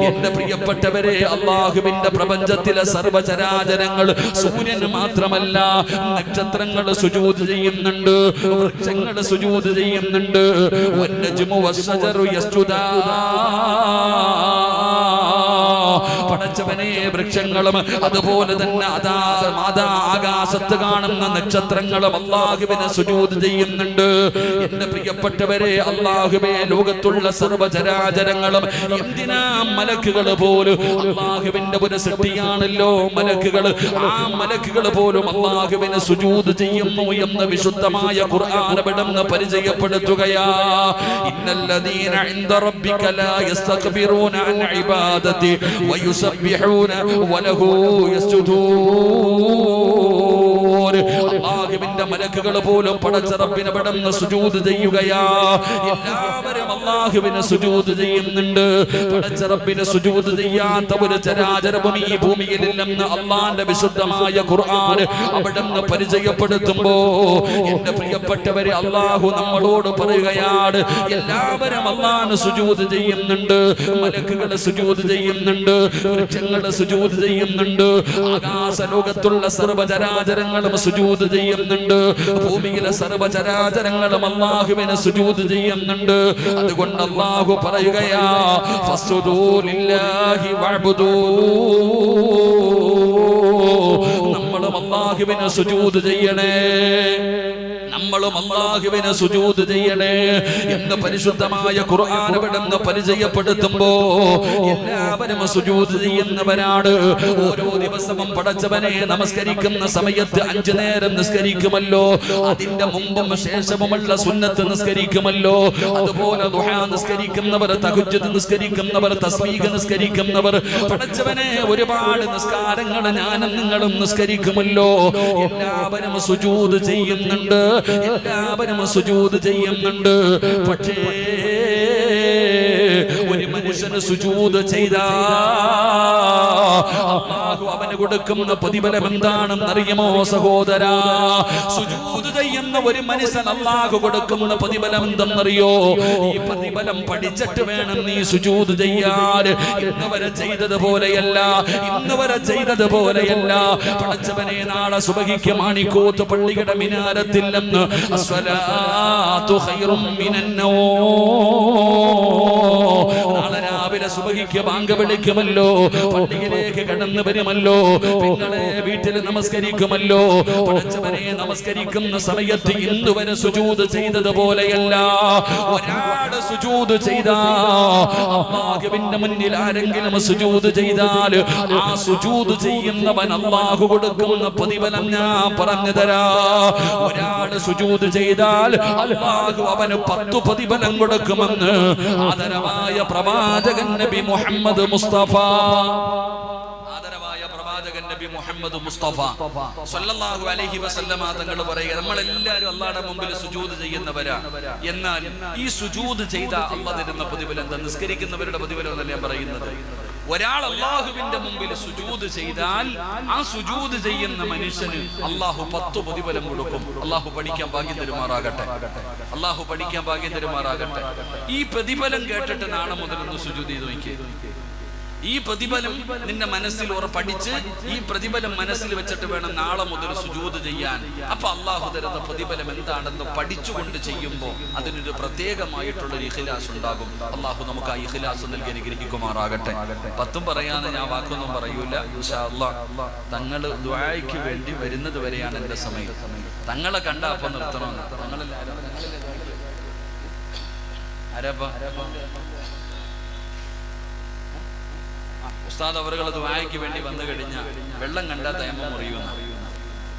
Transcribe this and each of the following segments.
എന്റെ പ്രിയപ്പെട്ടവരെ, അല്ലാഹുവിന്റെ പ്രപഞ്ചത്തിലെ സർവചരാചരങ്ങൾ, സൂര്യൻ മാത്രമല്ല നക്ഷത്രങ്ങൾ സുജൂദ് ചെയ്യുന്നുണ്ട്, വൃക്ഷങ്ങൾ സുജൂദ് ചെയ്യുന്നുണ്ട്. വന്നജ്മു വസ്സജറു യസ്ജുദാ. പടച്ചവനെ, വൃക്ഷങ്ങളും അതുപോലെ തന്നെ ആകാശത്ത് കാണുന്ന നക്ഷത്രങ്ങളും അല്ലാഹുവിനെ സുജൂദ് ചെയ്യുന്നുണ്ട്. എന്റെ പ്രിയപ്പെട്ടവരെ, അല്ലാഹുവേ, ലോകത്തുള്ള സർവചരാചരങ്ങളും, എന്തിനാ മലക്കുകൾ പോലും അല്ലാഹുവിന്റെ ഒരു സൃഷ്ടിയാണല്ലോ മലക്കുകൾ. ആ മലക്കുകൾ പോലും അല്ലാഹുവിനെ സുജൂദ് ചെയ്യുന്നു എന്ന് വിശുദ്ധമായ ഖുർആൻ അവിടുന്ന് പരിചയപ്പെടുത്തുകയാ. ഇന്നല്ലദീന ഇൻദ റബ്ബിക ലാ യസ്തക്ബിറൂന അൻ ഇബാദതി വയുസബ്ബിഹൂന വലഹു യസ്ജുദൂൻ. അല്ലാഹുവിന്റെ മലക്കുകൾ പോലും പടച്ച റബ്ബിനെ അവിടുന്ന് സുജൂദ് ചെയ്യുകയാ. എല്ലാവരും അല്ലാഹുവിനെ സുജൂദ് ചെയ്യുന്നുണ്ട്. പടച്ച റബ്ബിനെ സുജൂദ് ചെയ്യാത്ത ഒരു ചരാചരവും ഈ ഭൂമിയിലില്ലെന്ന് അല്ലാഹുവിന്റെ വിശുദ്ധമായ ഖുർആൻ അവിടുന്ന് പരിചയപ്പെടുത്തുമ്പോ, എന്റെ പ്രിയപ്പെട്ടവരെ, അല്ലാഹു നമ്മളോട് പറയുകയാണ്, എല്ലാവരും അല്ലാഹുവിനെ സുജൂദ് ചെയ്യുന്നുണ്ട്. മലക്കുകൾ സുജൂദ് ചെയ്യുന്നുണ്ട്, വൃക്ഷങ്ങൾ സുജൂദ് ചെയ്യുന്നുണ്ട്, ആകാശ ലോകത്തുള്ള സർവചരാചരങ്ങളും സുജൂദ് ചെയ്യുന്നുണ്ട്, ഭൂമിയിലെ സർവചരാചരങ്ങളും അല്ലാഹുവിനെ സുജൂദ് ചെയ്യുന്നുണ്ട്. അതുകൊണ്ട് അല്ലാഹു പറയുകയാ, ഫസ്ജുദൂ ലില്ലാഹി വഅബ്ദൂ. നമ്മളും അല്ലാഹുവിനെ സുജൂദ് ചെയ്യണേ, നമ്മളും അല്ലാഹുവിനെ സുജൂദ് ചെയ്യണേ എന്ന് പരിശുദ്ധമായ ഖുർആൻ അവിടുന്ന് പരിചയപ്പെടുത്തുമ്പോ, എല്ലാവരും സുജൂദ് ചെയ്യുന്നവരാണ്. ഓരോ ദിവസവും പടച്ചവനെ നമസ്കരിക്കുന്ന സമയത്ത് 5 നേരം നിസ്കരിക്കുമല്ലോ, അതിന്റെ മുമ്പും ശേഷവുമുള്ള സുന്നത്ത് നിസ്കരിക്കുമല്ലോ. അതുപോലെ ദുഹാ നിസ്കരിക്കുന്നവർ, തഹജ്ജുദ് നിസ്കരിക്കുന്നവർ, തസ്ബീഹ് നിസ്കരിക്കുന്നവർ, പടച്ചവനെ ഒരുപാട് നിസ്കാരങ്ങൾ ഞാനും നിങ്ങളും നിസ്കരിക്കുമല്ലോ. എല്ലാവരും സുജൂദ് ചെയ്യുന്നുണ്ട്, എല്ലാവരും സുജൂദ് ചെയ്യുന്നുണ്ട്. പക്ഷേ ഒരു മനുഷ്യന് സുജൂദ് ചെയ്താ അല്ലാഹു അവന് കൊടുക്കുന്ന പ്രതിഫലം എന്താണെന്ന് അറിയുമോ സഹോദരാ? സുജൂദ് ചെയ്യുന്ന ഒരു മനുഷ്യൻ അല്ലാഹു കൊടുക്കുന്ന പ്രതിഫലം എന്തെന്നറിയോ? ഈ പ്രതിഫലം പഠിച്ചിട്ട് വേണം നീ സുജൂദ് ചെയ്യാൻ. ഇന്നുവരെ ചെയ്തതുപോലെയല്ല, ഇന്നുവരെ ചെയ്തതുപോലെയല്ല. പടച്ചവനെ, നാളെ സുബഹിക്ക് മാണിക്കോത്ത് പള്ളിയുടെ മിനാരത്തിൽ നിന്ന് അസ്സലാത്തു ഖൈറും മിനൻ നൗം, നാളെ രാവിലെ സുബഹിക്ക് ബാങ്ക് വിളിക്കുമല്ലോ, പള്ളിയിലേക്ക് കടന്നു വരുമല്ലോ, നിങ്ങളെ വീട്ടിൽ നമസ്കരിക്കുമല്ലോ. പടച്ചവനെ, നമസ്കരിക്കുന്ന സമയത്ത് ഇന്നുവരെ സുജൂദ് ചെയ്തതുപോലെയല്ല. ഒരാള് സുജൂദ് ചെയ്താ, അല്ലാഹുവിന്റെ മുന്നിൽ ആരെങ്കിലും സുജൂദ് ചെയ്താൽ ആ സുജൂദ് ചെയ്യുന്നവൻ അല്ലാഹു കൊടുക്കുന്ന പ്രതിഫലം ഞാൻ പറഞ്ഞു തരാ. ഒരാള് സുജൂദ് ചെയ്താൽ അല്ലാഹു അവന് 10 പ്രതിഫലം കൊടുക്കുമെന്ന് ആദരവായ പ്രവാചകൻ നബി മുഹമ്മദ് മുസ്തഫ, ആദരവായ പ്രവാചകൻ നബി മുഹമ്മദ് മുസ്തഫ സല്ലല്ലാഹു അലൈഹി വസല്ലമ തങ്ങൾ പറയുക, നമ്മളെല്ലാവരും അല്ലാഹുവിന്റെ മുമ്പിൽ സുജൂദ് ചെയ്യുന്നവരാ. എന്നാൽ ഈ സുജൂദ് ചെയ്ത അല്ലാഹു തരുന്ന പ്രതിഫലം എന്താ? നിസ്കരിക്കുന്നവരുടെ പ്രതിഫലം എന്നല്ല ഞാൻ പറയുന്നത്. ഒരാൾ അല്ലാഹുവിന്റെ മുമ്പിൽ സുജൂദ് ചെയ്താൽ ആ സുജൂദ് ചെയ്യുന്ന മനുഷ്യന് അല്ലാഹു 10 പ്രതിഫലം കൊടുക്കും. അല്ലാഹു പഠിക്കാൻ ഭാഗ്യം തരുമാറാകട്ടെ, അല്ലാഹു പഠിക്കാൻ ഭാഗ്യം തരുമാറാകട്ടെ. ഈ പ്രതിഫലം കേട്ടിട്ട് നാളെ മുതൽ ഒന്ന് സുജൂദ് ചെയ്ത് നോക്കിയേ. ഈ പ്രതിഫലം നിന്റെ മനസ്സിൽ പഠിച്ച് ഈ പ്രതിഫലം മനസ്സിൽ വെച്ചിട്ട് വേണം നാളെ മുതൽ സുജൂദ് ചെയ്യാൻ. അപ്പൊ അല്ലാഹു തരുന്ന പ്രതിഫലം എന്താണെന്ന് പഠിച്ചുകൊണ്ട് ചെയ്യുമ്പോൾ അതിനൊരു പ്രത്യേകമായിട്ടുള്ള ഇഖ്ലാസ് ഉണ്ടാകും. അല്ലാഹു നമുക്ക് ആ ഇഖ്ലാസ് നൽകി അനുഗ്രഹിക്കുമാറാകട്ടെ. 10 പറയാതെ ഞാൻ വാക്കൊന്നും പറയൂല. ഇൻഷാ അല്ലാഹ് തങ്ങൾ ദുആയ്ക്ക് വേണ്ടി വരുന്നത് വരെയാണ് എന്റെ സമയം. തങ്ങളെ കണ്ട അപ്പം നിർത്തണം. ഉസ്താദ് അവറുകൾ ദുആയ്ക്ക് വേണ്ടി വന്നു കഴിഞ്ഞാൽ വെള്ളം കണ്ടാൽ തയമ്മം മുറിയുന്നു,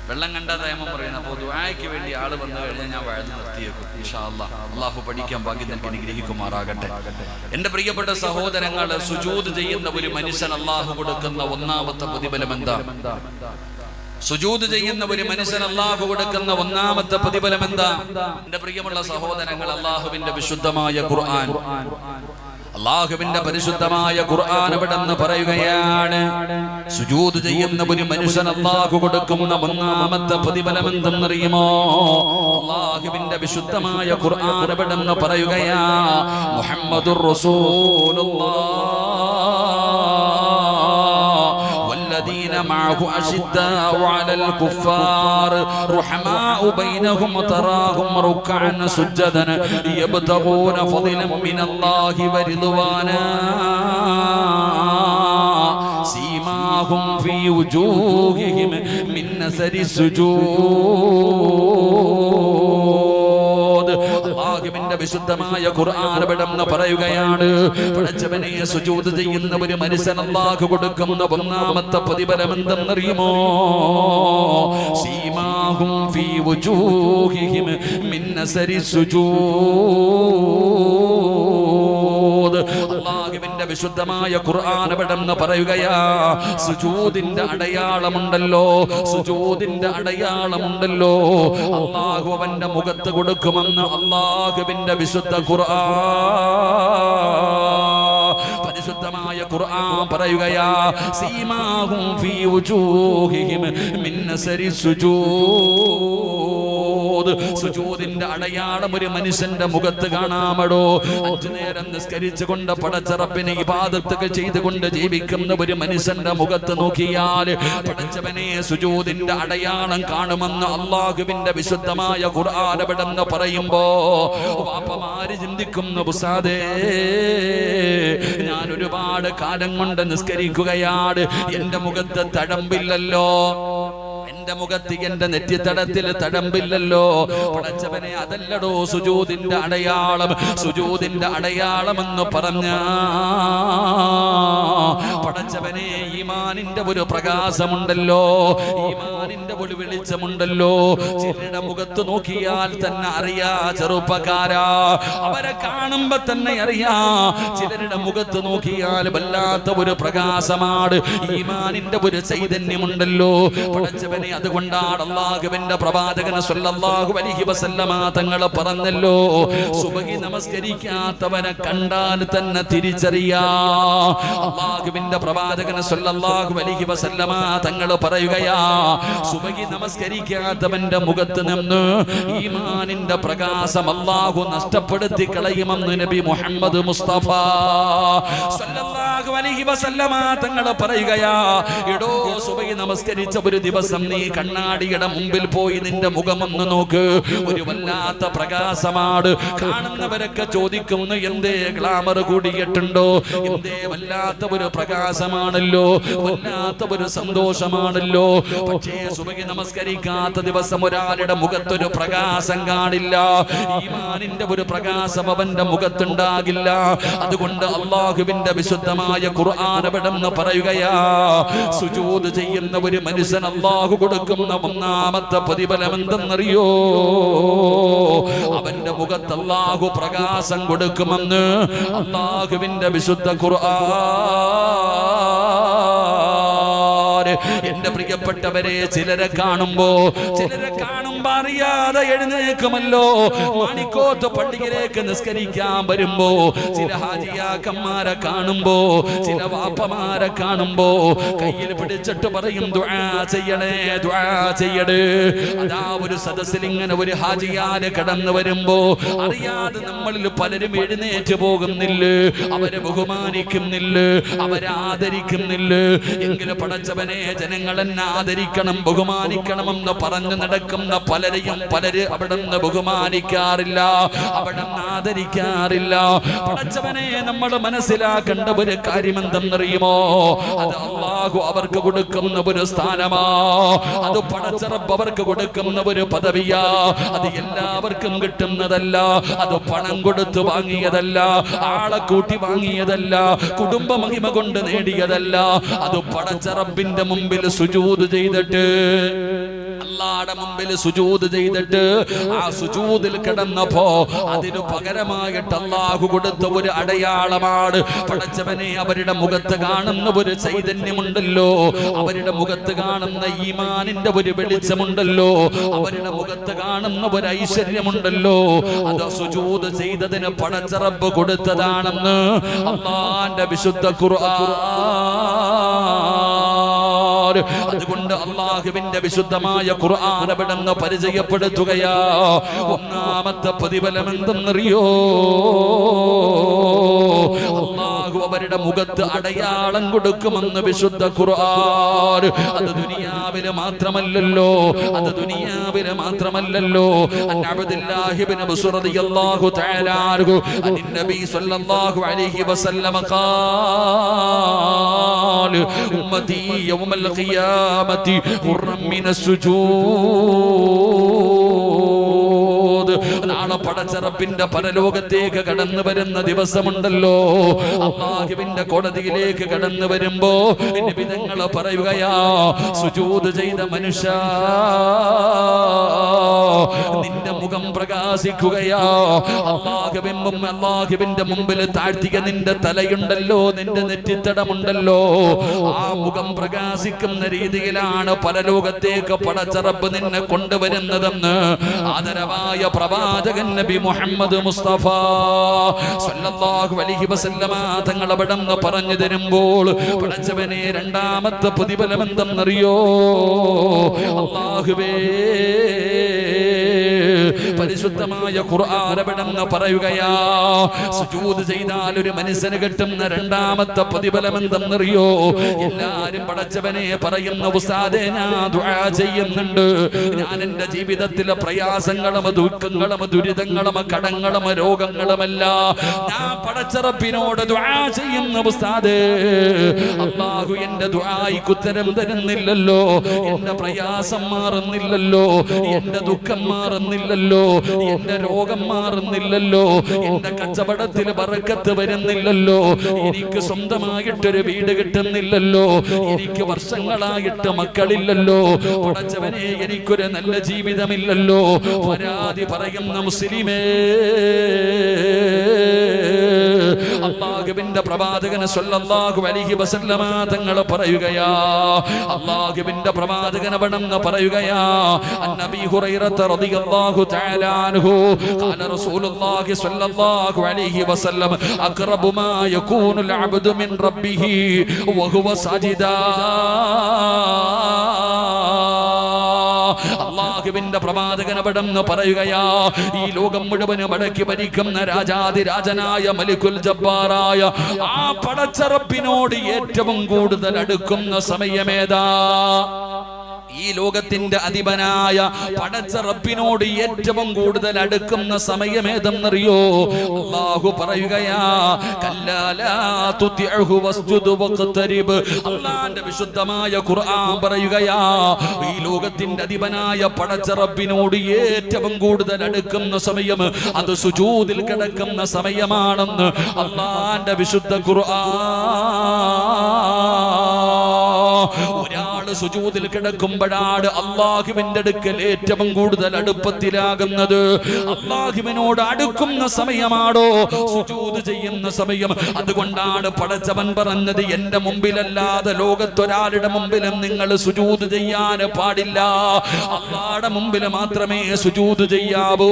വെള്ളം കണ്ടാൽ തയമ്മം പറയുന്നു. അപ്പോൾ ദുആയ്ക്ക് വേണ്ടി ആള് വന്നു കഴിഞ്ഞാൽ ഞാൻ വഴന്ന് നിർത്തിയേക്കും. ഇൻഷാ അല്ലാഹ് അല്ലാഹു പഠിക്കാൻ ഭാഗ്യം നൽകി അനുഗ്രഹിക്കുമാറാകട്ടെ. എന്റെ പ്രിയപ്പെട്ട സഹോദരങ്ങൾ, സുജൂദ് ചെയ്യുന്ന ഒരു മനുഷ്യൻ അല്ലാഹു കൊടുക്കുന്ന ഒന്നാമത്തെ പ്രതിഫലം എന്താ? സുജൂദ് ചെയ്യുന്ന ഒരു മനുഷ്യൻ അല്ലാഹു കൊടുക്കുന്ന ഒന്നാമത്തെ പ്രതിഫലം എന്താ? എന്റെ പ്രിയമുള്ള സഹോദരങ്ങൾ, അല്ലാഹുവിന്റെ വിശുദ്ധമായ ഖുർആൻ, അല്ലാഹുവിന്റെ പരിശുദ്ധമായ ഖുർആൻ അവിടെന്ന് പറയുകയാണ്, സുജൂദ് ചെയ്യുന്ന ഒരു മനുഷ്യൻ അല്ലാഹു കൊടുക്കുന്ന ഒന്നാമത്തെ പ്രതിഫലം എന്തെന്നറിയുമോ? അല്ലാഹുവിന്റെ വിശുദ്ധമായ ഖുർആൻ അവിടെന്ന് പറയുകയാ, മുഹമ്മദുർ റസൂലുള്ളാഹ് والذين معه أشداء على الكفار رحماء بينهم تراهم ركعا سجدا يبتغون فضلا من الله ورضوانا سيماهم في وجوههم من أثر السجود. അല്ലാഹുവിന്റെ വിശുദ്ധമായ ഖുർആൻ വിടന്ന് പറയുകയാണ്, പടച്ചവനെ സുജൂദ് ചെയ്യുന്ന ഒരു മനുഷ്യൻ അല്ലാഹു കൊടുക്കുന്ന ഒന്നാമത്തെ പ്രതിഫലം എന്തെന്നറിയുമോ? സീമാഹും ഫീ വുജൂഹിഹിം മിൻ അസരി സുജൂദ്. അല്ലാഹുവിന്റെ വിശുദ്ധമായ ഖുർആൻ വിടന്ന് പറയുകയാ, സുജൂദിന്റെ അടയാളമുണ്ടല്ലോ, സുജൂദിന്റെ അടയാളമുണ്ടല്ലോ, അല്ലാഹു അവന്റെ മുഖത്ത് കൊടുക്കുമെന്ന് അല്ലാഹുവിന്റെ വിശുദ്ധ ഖുർആൻ. പരിശുദ്ധമായ ഖുർആൻ പറയുകയാ, സീമാഹും ഫീ വുജൂഹിഹിം മിൻ അസരി സുജൂദ്. സുജൂദിന്റെ അടയാളം ഒരു മനുഷ്യന്റെ മുഖത്ത് കാണാമടോ. 5 നേരം നിസ്കരിച്ചുകൊണ്ട് പടച്ച റബ്ബിനെ ഇബാദത്തുകൾ ചെയ്തുകൊണ്ട് ജീവിക്കുന്ന ഒരു മനുഷ്യന്റെ മുഖത്ത് നോക്കിയാൽ പടച്ചവനെ സുജൂദിന്റെ അടയാളം കാണുമെന്ന് അല്ലാഹുവിന്റെ വിശുദ്ധമായ ഖുർആൻ വിടന്ന് പറയുമ്പോ വാപ്പമാര് ചിന്തിക്കുന്നു, ഉസ്താദേ ഞാൻ ഒരുപാട് കാലം കൊണ്ട് നിസ്കരിക്കുകയാണ്, എന്റെ മുഖത്ത് തഴമ്പില്ലല്ലോ, എന്റെ മുഖത്ത് എന്റെ നെറ്റിത്തടത്തിൽ തഴമ്പില്ലല്ലോ. പടച്ചവനെ അതല്ലടോ സുജൂദിന്റെ അടയാളം. സുജൂദിന്റെ അടയാളം എന്ന് പറഞ്ഞ പടച്ചവനെ ഈമാനിന്റെ ഒരു പ്രകാശമുണ്ടല്ലോ, ഈമാനിന്റെ ഒരു വെളിച്ചമുണ്ടല്ലോ. ചിലരുടെ മുഖത്ത് നോക്കിയാൽ തന്നെ അറിയാ ചെറുപ്പക്കാരാ, അവരെ കാണുമ്പോ തന്നെ അറിയാ. ചിലരുടെ മുഖത്ത് നോക്കിയാൽ വല്ലാത്ത ഒരു പ്രകാശമാണ്, ഈമാനിന്റെ ഒരു ചൈതന്യമുണ്ടല്ലോ. പടച്ചവനെ അതുകൊണ്ടാണ് അല്ലാഹുവിന്റെ പ്രവാചകൻ സ്വല്ലല്ലാഹു അലൈഹി വസല്ലമ തങ്ങൾ പറഞ്ഞല്ലോ, സുബഹി നമസ്കരിക്കാത്തവനെ കണ്ടാൽ തന്നെ തിരിച്ചറിയാ. അല്ലാഹുവിന്റെ പ്രവാചകൻ സ്വല്ലല്ലാഹു അലൈഹി വസല്ലമ തങ്ങൾ പറയുകയാ, സുബഹി നമസ്കരിക്കാത്തവന്റെ മുഖത്ത് നിന്ന് ഈമാനിന്റെ പ്രകാശം അല്ലാഹു നഷ്ടപ്പെടുത്തി കളയുമെന്ന് നബി മുഹമ്മദ് മുസ്തഫ സ്വല്ലല്ലാഹു അലൈഹി വസല്ലമ തങ്ങൾ പറയുകയാ. എടോ സുബഹി നമസ്കരിച്ച ഒരു ദിവസം നീ കണ്ണാടിയുടെ മുമ്പിൽ പോയി നിന്റെ മുഖമൊന്ന് നോക്ക്, ഒരു വല്ലാത്ത പ്രകാശമാണ്. കാണുന്നവരൊക്കെ ചോദിക്കുന്നു, എന്തേ ഗ്ലാമർ കൂടിയിട്ടുണ്ടോ, എന്തേ വല്ലാത്ത ഒരു പ്രകാശമാണല്ലോ, വല്ലാത്ത ഒരു സന്തോഷമാണല്ലോ. പക്ഷേ സുബഹി നമസ്കരിക്കാത്ത ദിവസം ഒരാളുടെ മുഖത്തൊരു പ്രകാശം കാണില്ല, ഈമാനിന്റെ ഒരു പ്രകാശം അവന്റെ മുഖത്തുണ്ടാകില്ല. അതുകൊണ്ട് അല്ലാഹുവിന്റെ വിശുദ്ധമായ ഖുർആൻ വിടന്ന് പറയുകയാ, സുജൂദ് ചെയ്യുന്ന ഒരു മനുഷ്യൻ അല്ലാഹു കൊടുക്കുന്ന ഒന്നാമത്തെ പ്രതിഫലം എന്തെന്നറിയോ? അവന്റെ മുഖത്ത് അല്ലാഹു പ്രകാശം കൊടുക്കുമെന്ന് അല്ലാഹുവിന്റെ വിശുദ്ധ ഖുർആൻ. എന്റെ പ്രിയപ്പെട്ടവരെ, ചിലരെ കാണുമ്പോ അറിയാതെ എഴുന്നേക്കുമല്ലോ. മാണിക്കോത്ത് പള്ളിയിലേക്ക് നിസ്കരിക്കാൻ വരുമ്പോ ചില ഹാജിയാക്കന്മാരെ കാണുമ്പോ, ചില വാപ്പമാരെ കാണുമ്പോ കയ്യിൽ പിടിച്ചിട്ട് പറയും, ദുആ ചെയ്യണേ, ദുആ ചെയ്യണേ. അതാ ഒരു സദസ്സിൽ ഇങ്ങനെ ഒരു ഹാജിയാര് കടന്നു വരുമ്പോ അറിയാതെ നമ്മളിൽ പലരും എഴുന്നേറ്റ് പോകുന്നില്ല, അവരെ ബഹുമാനിക്കുന്നില്ല, അവരെ ആദരിക്കുന്നില്ല. എങ്കിലും പടച്ചവനെ, ജനങ്ങൾ എന്നെ ആദരിക്കണം, ബഹുമാനിക്കണമെന്ന് പറഞ്ഞു നടക്കുന്ന പലരെയും പലര് അവിടുന്ന് ബഹുമാനിക്കാറില്ല, അവിടുന്ന് ആദരിക്കാറില്ല. പടച്ചവനെ, നമ്മൾ മനസ്സിലാക്കേണ്ട ഒരു കാര്യം എന്തെന്നറിയുമോ? അത് അല്ലാഹു അവർക്ക് കൊടുക്കുന്ന ഒരു സ്ഥാനമാ, അത് പടച്ച റബ്ബ് അവർക്ക് കൊടുക്കുന്ന ഒരു പദവിയാ. അത് എല്ലാവർക്കും കിട്ടുന്നതല്ല, അത് പണം കൊടുത്ത് വാങ്ങിയതല്ല, ആളെ കൂട്ടി വാങ്ങിയതല്ല, കുടുംബ മഹിമ കൊണ്ട് നേടിയതല്ല. അത് പടച്ച റബ്ബിന്റെ മുമ്പിൽ സുജൂദ് ചെയ്തിട്ട്, അല്ലാഹുവിന്റെ മുമ്പിൽ സുജൂദ് ചെയ്തിട്ട് ആ സുജൂദിൽ കിടന്നപ്പോ അതിനു പകരമായിട്ട് അല്ലാഹു കൊടുത്ത ഒരു അടയാളമാണ്. പടച്ചവനെ, അവരുടെ മുഖത്ത് കാണുന്ന ഒരു ചൈതന്യമുണ്ടല്ലോ, അവരുടെ മുഖത്ത് കാണുന്ന ഈമാനിന്റെ ഒരു വെളിച്ചമുണ്ടല്ലോ, അവരുടെ മുഖത്ത് കാണുന്ന ഒരു ഐശ്വര്യമുണ്ടല്ലോ, അത് സുജൂദ് ചെയ്തതിന് പടച്ച റബ്ബ് കൊടുത്തതാണെന്ന് അല്ലാഹുവിന്റെ വിശുദ്ധ ഖുർആൻ. അതുകൊണ്ട് അല്ലാഹുവിന്റെ വിശുദ്ധമായ ഖുർആൻ അവിടുന്ന് പരിചയപ്പെടുത്തുകയാ. ഒന്നാമത്തെ പ്രതിഫലം എന്തെന്നറിയോ? അല്ലാഹു അവരുടെ മുഖത്ത് അടയാളം കൊടുക്കുമെന്ന് വിശുദ്ധ ഖുർആൻ. അത് ദുനിയാവിലെ മാത്രമല്ലല്ലോ, അത് ദുനിയാവിലെ മാത്രമല്ലല്ലോ. അബ്ദുല്ലാഹി ഇബ്നു ബുസ്ർ റളിയല്ലാഹു തആല അൻഹു നബി സല്ലല്ലാഹു അലൈഹി വസല്ലം ഖാൽ ഉമ്മതി യൗമൽ ഖിയാമത്തി ഖുർറൻ മിനസ് സുജൂദ്. നാളെ പടച്ചറപ്പിന്റെ പരലോകത്തേക്ക് കടന്നു വരുന്ന ദിവസമുണ്ടല്ലോ, അല്ലാഹുവിന്റെ കോടതിയിലേക്ക് കടന്നു വരുമ്പോ നബി തങ്ങൾ പറയുകയാ, സുജൂദ് ചെയ്ത മനുഷ്യ നിന്റെ മുഖം പ്രകാശിക്കുകയാ. അല്ലാഹുവിന്റെ മുമ്പിൽ താഴ്ത്തിയ നിന്റെ തലയുണ്ടല്ലോ, നിന്റെ നെറ്റിത്തടമുണ്ടല്ലോ, ആ മുഖം പ്രകാശിക്കുന്ന രീതിയിലാണ് പരലോകത്തേക്ക് പടച്ചറപ്പ് നിന്നെ കൊണ്ടുവരുന്നതെന്ന് ആദരവായ പ്രവാചകൻ നബി മുഹമ്മദ് മുസ്തഫ സല്ലല്ലാഹു അലൈഹി വസല്ലമ തങ്ങൾ അവിടുന്ന് പറഞ്ഞു തരുമ്പോൾ പടച്ചവനെ രണ്ടാമത്തെ പ്രതിഫലം എന്തെന്നറിയോ? അല്ലാഹുവേ, പരിശുദ്ധമായ ഖുർആൻ അവിടുന്ന് പറയുകയാ, സുജൂദ് ചെയ്താൽ ഒരു മനുഷ്യന് കിട്ടുന്ന രണ്ടാമത്തെ പ്രതിഫലം എന്തെന്നറിയോ? എല്ലാരും പടച്ചവനെ പറയുന്ന ഉസ്താദേ ഞാൻ ദുആ ചെയ്യുന്നുണ്ട്, ഞാൻ എന്റെ ജീവിതത്തിലെ പ്രയാസങ്ങളും ദുഃഖങ്ങളും ദുരിതങ്ങളും കടങ്ങളും രോഗങ്ങളുമല്ല ഞാൻ പടച്ചറപ്പിനോട് ദുആ ചെയ്യുന്ന ഉസ്താദേ, അല്ലാഹു എന്റെ ദുആയ്ക്ക് ഉത്തരം തരുന്നില്ലല്ലോ, എന്റെ പ്രയാസം മാറുന്നില്ലല്ലോ, എന്റെ ദുഃഖം മാറുന്നില്ലല്ലോ, എന്റെ രോഗം മാറുന്നില്ലല്ലോ, എന്റെ കച്ചവടത്തിൽ ബറക്കത്ത് വരുന്നില്ലല്ലോ, എനിക്ക് സ്വന്തമായിട്ടൊരു വീട് കിട്ടുന്നില്ലല്ലോ, എനിക്ക് വർഷങ്ങളായിട്ട് മക്കളില്ലല്ലോ, പടച്ചവനെ എനിക്കൊരു നല്ല ജീവിതമില്ലല്ലോ, പരാതി പറയുന്ന മുസ്ലിമേ, അല്ലാഹുവിന്റെ പ്രവാചകൻ സല്ലല്ലാഹു അലൈഹി വസല്ലമ തങ്ങൾ പറയുകയാ, അല്ലാഹുവിന്റെ പ്രവാചകൻ അവിടുന്ന് പറയുകയാ, അന്നബി ഹുറൈറത റളിയല്ലാഹു തആല അൻഹു ഖാല റസൂലുള്ളാഹി സ്വല്ലല്ലാഹു അലൈഹി വസല്ലം അഖറബു മാ യകൂനുൽ അബ്ദു മിൻ റബ്ബിഹി വഹുവ സാജിദാ. അല്ലാഹുവിന്റെ പ്രവാചകൻ അവിടുന്ന് പറയുകയാ, ഈ ലോകം മുഴുവനും അടക്കി ഭരിക്കുന്ന രാജാതിരാജനായ മലിക്കുൽ ജബ്ബാറായ ആ പടച്ചറപ്പിനോട് ഏറ്റവും കൂടുതൽ അടുക്കുന്ന സമയമേതാ? ഈ ലോകത്തിന്റെ അധിപനായ പടച്ച റബ്ബിനോട് ഏറ്റവും കൂടുതൽ അടുക്കുന്ന സമയമേതെന്നറിയോ? അല്ലാഹു പറയുകയാ, കല്ലാ ലാ തുതിഉഹു വസ്ജുദ് വഖ്തരിബ്. അല്ലാഹുവിന്റെ വിശുദ്ധമായ ഖുർആൻ പറയുകയാ, ഈ ലോകത്തിന്റെ അധിപനായ പടച്ച റബ്ബിനോട് ഏറ്റവും കൂടുതൽ അടുക്കുന്ന സമയം അത് സുജൂദിൽ കിടക്കുന്ന സമയമാണെന്ന് അല്ലാഹുവിന്റെ വിശുദ്ധ ഖുർആൻ. ഒരാള് സുജൂദിൽ കിടക്കുമ്പോഴാണ് അല്ലാഹുവിന്റെ അടുക്കൽ ഏറ്റവും കൂടുതൽ അടുപ്പത്തിലാകുന്നത്. അല്ലാഹുവിനോട് അടുക്കുന്ന സമയമാണോ സുജൂദ് ചെയ്യുന്ന സമയം. അതുകൊണ്ടാണ് പടച്ചവൻ പറഞ്ഞത്, എന്റെ മുമ്പിലല്ലാതെ ലോകത്തൊരാളുടെ മുമ്പിലും നിങ്ങൾ സുജൂദ് ചെയ്യാൻ പാടില്ല, അല്ലാഹുവിന്റെ മുമ്പിൽ മാത്രമേ സുജൂദ് ചെയ്യാവൂ.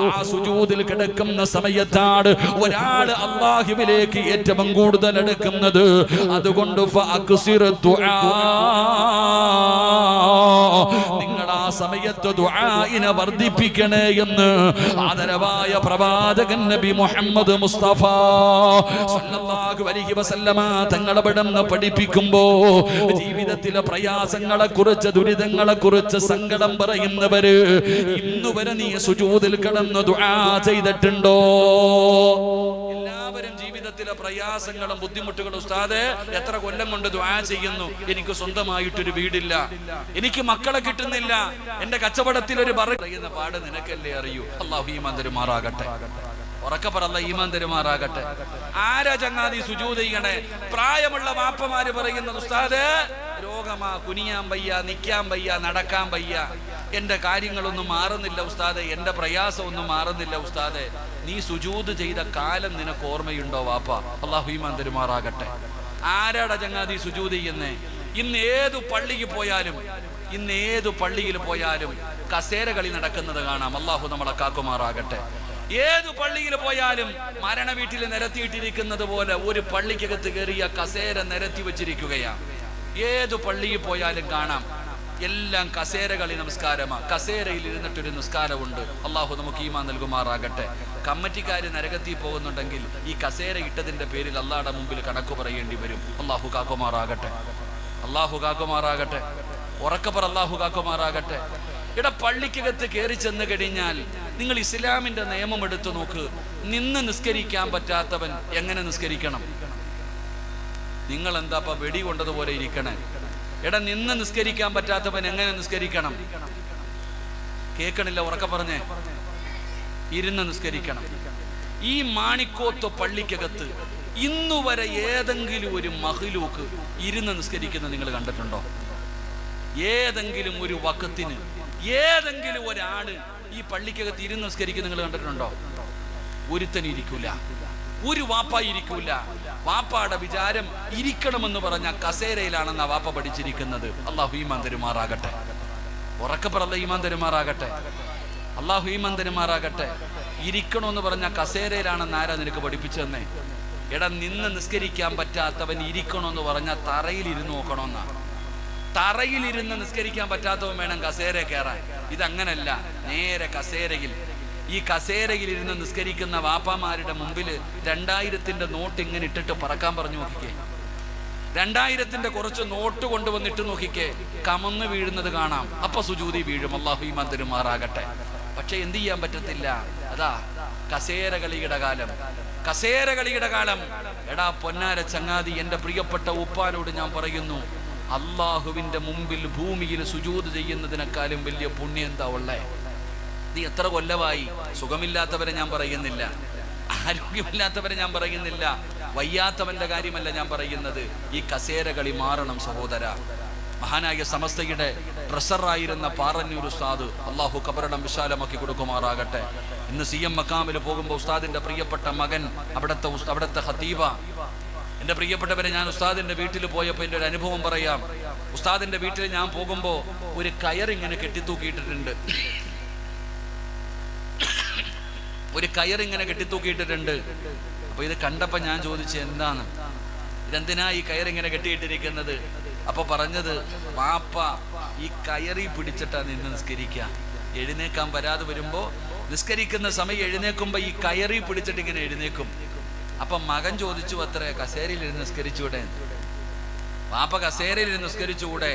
ആ സുജൂദിൽ കിടക്കുന്ന സമയത്താണ് ഒരാൾ അല്ലാഹുവിലേക്ക് ഏറ്റവും കൂടുതൽ അടുക്കുന്നത്. അതുകൊണ്ട് നിങ്ങൾ ആ സമയത്ത് ദുആഇനെ വർദ്ധിപ്പിക്കണേ എന്ന് ആദരവായ പ്രവാചകൻ നബി മുഹമ്മദ് മുസ്തഫ സല്ലല്ലാഹു അലൈഹി വസല്ലമ തങ്ങൾ അവിടുന്ന് പഠിപ്പിക്കുമ്പോ ജീവിതത്തിലെ പ്രയാസങ്ങളെ കുറിച്ച് ദുരിതങ്ങളെ കുറിച്ച് സങ്കടം പറയുന്നവര് ഇന്നുവരെ നീ സുജൂദിൽ കിടന്ന് ദുആ ചെയ്തിട്ടുണ്ടോ? എല്ലാവരും ജീവിതത്തിലെ പ്രയാസങ്ങളും ബുദ്ധിമുട്ടുകളും ഉസ്താദേ എത്ര കൊല്ലം കൊണ്ട് ദുആ ചെയ്യുന്നു, എനിക്ക് സ്വന്തമായിട്ടൊരു വീടില്ല, എനിക്ക് മക്കളെ കിട്ടുന്നില്ല, എന്റെ കച്ചവടത്തിൽ ഒരു പറയുന്ന പാട് നിനക്കല്ലേ അറിയൂ. അല്ലാഹു ഈമാൻ തരുമാറാകട്ടെ, ഉറക്കപ്പറല്ല ഈമാൻ തരുമാറാകട്ടെ. ആരാ ചങ്ങാതി സുജൂദ് ചെയ്യണേ? പ്രായമുള്ള വാപ്പമാര് പറയുന്നത്, ഉസ്താദേ രോഗമാ, കുനിയാൻ വയ്യ, നിൽക്കാൻ വയ്യ, നടക്കാൻ വയ്യ, എന്റെ കാര്യങ്ങളൊന്നും മാറുന്നില്ല ഉസ്താദെ, എന്റെ പ്രയാസമൊന്നും മാറുന്നില്ല ഉസ്താദെ. നീ സുജൂദ് ചെയ്ത കാലം നിനക്ക് ഓർമ്മയുണ്ടോ വാപ്പ? അല്ലാഹു ഈമാൻ തരുമാറാകട്ടെ. ആരാടാ ചങ്ങാതി സുജൂദ് ചെയ്യുന്നേ? ഇന്ന് ഏതു പള്ളിയിൽ പോയാലും കസേര കളി നടക്കുന്നത് കാണാം. അല്ലാഹു നമ്മളെ കാക്കുമാറാകട്ടെ. ഏതു പള്ളിയിൽ പോയാലും മരണ വീട്ടിൽ നിരത്തിയിട്ടിരിക്കുന്നത് പോലെ ഒരു പള്ളിക്കകത്ത് കയറിയ കസേര നിരത്തി വെച്ചിരിക്കുകയാണ്. ഏതു പള്ളിയിൽ പോയാലും കാണാം. എല്ലാം കസേരകളി നമസ്കാരമാണ്. കസേരയിൽ ഇരുന്നിട്ടൊരു നിസ്കാരമുണ്ട്. അള്ളാഹു നമുക്ക് ഈമാൻ നൽകുമാറാകട്ടെ. കമ്മിറ്റിക്കാർ നരകത്തിൽ പോകുന്നുണ്ടെങ്കിൽ ഈ കസേര ഇട്ടതിന്റെ പേരിൽ അള്ളാഹുടെ മുമ്പിൽ കണക്ക് പറയേണ്ടി വരും. അള്ളാഹു കാക്കുമാറാകട്ടെ, അള്ളാഹു കാക്കുമാറാകട്ടെ. ഉറക്കപ്പറ അള്ളാഹു കാക്കുമാറാകട്ടെ. പള്ളിക്കകത്ത് കയറി ചെന്ന് കഴിഞ്ഞാൽ നിങ്ങൾ ഇസ്ലാമിന്റെ നിയമം എടുത്തു നോക്ക്. നിന്ന് നിസ്കരിക്കാൻ പറ്റാത്തവൻ എങ്ങനെ നിസ്കരിക്കണം? നിങ്ങൾ എന്താ വെടി കൊണ്ടതുപോലെ ഇരിക്കണേ? നിന്ന് നിസ്കരിക്കാൻ പറ്റാത്തവൻ എങ്ങനെ നിസ്കരിക്കണം? കേൾക്കണില്ല, ഉറക്കെ പറഞ്ഞേ. ഇരുന്ന് നിസ്കരിക്കണം. ഈ മാണിക്കോത്ത് പള്ളിക്കകത്ത് ഇന്നുവരെ ഏതെങ്കിലും ഒരു മഹ്ലൂക്ക് ഇരുന്ന് നിസ്കരിക്കുന്നത് നിങ്ങൾ കണ്ടിട്ടുണ്ടോ? ഏതെങ്കിലും ഒരു വഖത്തിന് ഏതെങ്കിലും ഒരാള് ഈ പള്ളിക്കകത്ത് ഇരുന്ന് നിസ്കരിക്കുന്നത് നിങ്ങൾ കണ്ടിട്ടുണ്ടോ? ഒരുത്തനും ഇരിക്കൂല, ഒരു വാപ്പായി ഇരിക്കൂല. വാപ്പാടെ വിചാരം ഇരിക്കണമെന്ന് പറഞ്ഞ കസേരയിലാണെന്ന വാപ്പ പഠിച്ചിരിക്കുന്നത്. അള്ളാഹു ഈമാൻ തരുമാറാകട്ടെ. ഉറക്കെ പറ ഈമാൻ തരുമാറാകട്ടെ. അള്ളാഹു ഈമാൻ തരുമാറാകട്ടെ. ഇരിക്കണമെന്ന് പറഞ്ഞ കസേരയിലാണെന്ന് ആരാ നിനക്ക് പഠിപ്പിച്ചു തന്നെ? നിന്ന് നിസ്കരിക്കാൻ പറ്റാത്തവൻ ഇരിക്കണമെന്ന് പറഞ്ഞ തറയിൽ ഇരുന്ന് നോക്കണമെന്നാ. തറയിലിരുന്ന് നിസ്കരിക്കാൻ പറ്റാത്തവൻ വേണം കസേര കയറാൻ. ഇതങ്ങനല്ല, നേരെ കസേരയിൽ. ഈ കസേരയിൽ ഇരുന്ന് നിസ്കരിക്കുന്ന വാപ്പാമാരുടെ മുമ്പിൽ 2000-ന്റെ നോട്ട് ഇങ്ങനെ ഇട്ടിട്ട് പറക്കാൻ പറഞ്ഞു നോക്കിക്കേ. 2000-ന്റെ കുറച്ച് നോട്ട് കൊണ്ടുവന്നിട്ട് നോക്കിക്കേ, കമന്ന് വീഴുന്നത് കാണാം. അപ്പൊ സുജൂദി വീഴും. അല്ലാഹു ഈമാൻ തരുമാറാകട്ടെ. പക്ഷെ എന്ത് ചെയ്യാൻ പറ്റത്തില്ല. അതാ കസേര കളിയുടെ കാലം, കസേര കളിയുടെ കാലം. പൊന്നാര ചങ്ങാതി, എന്റെ പ്രിയപ്പെട്ട ഉപ്പാനോട് ഞാൻ പറയുന്നു, അള്ളാഹുവിന്റെ മുമ്പിൽ ഭൂമിയിൽ സുജൂദ് ചെയ്യുന്നതിനേക്കാളും വലിയ പുണ്യം എന്താ ഉള്ളേ? നീ എത്ര കൊല്ലമായി? സുഖമില്ലാത്തവരെ ഞാൻ പറയുന്നില്ല, ആരോഗ്യമില്ലാത്തവരെ ഞാൻ പറയുന്നില്ല, വയ്യാത്തവന്റെ കാര്യമല്ല ഞാൻ പറയുന്നത്. ഈ കസേര കളി മാറണം സഹോദര. മഹാനായ സമസ്തയുടെ ട്രഷറായിരുന്ന പാറന്നൂർ ഉസ്താദ്, അള്ളാഹു ഖബറിടം വിശാലമാക്കി കൊടുക്കുമാറാകട്ടെ. ഇന്ന് CM മക്കാമിൽ പോകുമ്പോൾ ഉസ്താദിന്റെ പ്രിയപ്പെട്ട മകൻ, അവിടുത്തെ ഖതീബ, എൻ്റെ പ്രിയപ്പെട്ടവരെ, ഞാൻ ഉസ്താദിന്റെ വീട്ടിൽ പോയപ്പോൾ എൻ്റെ ഒരു അനുഭവം പറയാം. ഉസ്താദിന്റെ വീട്ടിൽ ഞാൻ പോകുമ്പോൾ ഒരു കയറിങ്ങനെ കെട്ടിത്തൂക്കിയിട്ടിട്ടുണ്ട്. ഒരു കയറിങ്ങനെ കെട്ടിത്തൂക്കിയിട്ടിട്ടുണ്ട്. അപ്പൊ ഇത് കണ്ടപ്പോ ഞാൻ ചോദിച്ചു, എന്താണ് ഇതെന്തിനാ ഈ കയറിങ്ങനെ കെട്ടിയിട്ടിരിക്കുന്നത്? അപ്പൊ പറഞ്ഞത്, വാപ്പ ഈ കയറി പിടിച്ചിട്ടാ നിന്ന് നിസ്കരിക്കുക. എഴുന്നേക്കാൻ വരാതെ വരുമ്പോ നിസ്കരിക്കുന്ന സമയം എഴുന്നേക്കുമ്പോ ഈ കയറി പിടിച്ചിട്ട് ഇങ്ങനെ എഴുന്നേക്കും. അപ്പൊ മകൻ ചോദിച്ചു അത്രേ, കസേരയിൽ നിസ്കരിച്ചൂടെ? വാപ്പ കസേരയിൽ നിസ്കരിച്ചുകൂടെ?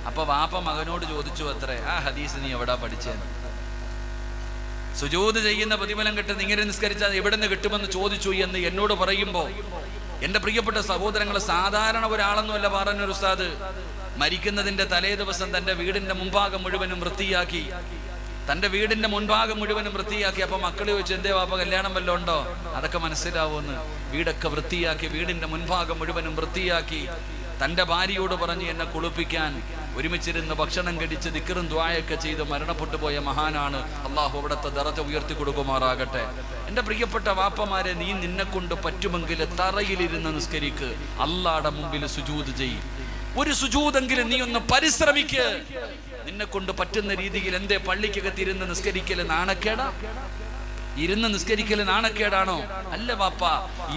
അപ്പൊ വാപ്പ മകനോട് ചോദിച്ചു അത്രേ, ആ ഹദീസ് നീ എവിടാ പഠിച്ചേന്ന്? സുജൂദ് ചെയ്യുന്ന പ്രതിഫലം കിട്ടുന്ന ഇങ്ങനെ നിസ്കരിച്ചാൽ എവിടെ നിന്ന് കിട്ടുമെന്ന് ചോദിച്ചു എന്ന് എന്നോട് പറയുമ്പോ, എന്റെ പ്രിയപ്പെട്ട സഹോദരങ്ങൾ, സാധാരണ ഒരാളൊന്നുമല്ല പാറന്നൂർ ഉസ്താദ്. മരിക്കുന്നതിന്റെ തലേ ദിവസം തന്റെ വീടിന്റെ മുൻഭാഗം മുഴുവനും വൃത്തിയാക്കി, തന്റെ വീടിന്റെ മുൻഭാഗം മുഴുവനും വൃത്തിയാക്കി. അപ്പൊ മക്കള് ചോദിച്ചു, എന്തേ വാപ്പ കല്യാണം വല്ലതും ഉണ്ടോ? അതൊക്കെ മനസ്സിലാവുമെന്ന്. വീടൊക്കെ വൃത്തിയാക്കി, വീടിന്റെ മുൻഭാഗം മുഴുവനും വൃത്തിയാക്കി. തന്റെ ഭാര്യയോട് പറഞ്ഞ് എന്നെ കുളിപ്പിക്കാൻ. ഒരുമിച്ചിരുന്ന് ഭക്ഷണം കഴിച്ച് ദിക്റും ദുആയൊക്കെ ചെയ്ത് മരണപ്പെട്ടു പോയ മഹാനാണ്. അള്ളാഹു അവിടുത്തെ ദറജ ഉയർത്തി കൊടുക്കുമാറാകട്ടെ. എന്റെ പ്രിയപ്പെട്ട വാപ്പമാരെ, നീ നിന്നെ കൊണ്ട് പറ്റുമെങ്കിൽ തറയിലിരുന്ന് നിസ്കരിക്ക്. അള്ളാഹുടെ മുമ്പിൽ സുജൂദ് ചെയ്യ്. ഒരു സുജൂദെങ്കിലും നീ ഒന്ന് പരിശ്രമിക്ക്. നിന്നെ കൊണ്ട് പറ്റുന്ന രീതിയിൽ. എന്തേ പള്ളിക്കകത്ത് ഇരുന്ന് നിസ്കരിക്കല് നാണക്കേടാ? ഇരുന്ന് നിസ്കരിക്കല് നാണക്കേടാണോ? അല്ല വാപ്പ,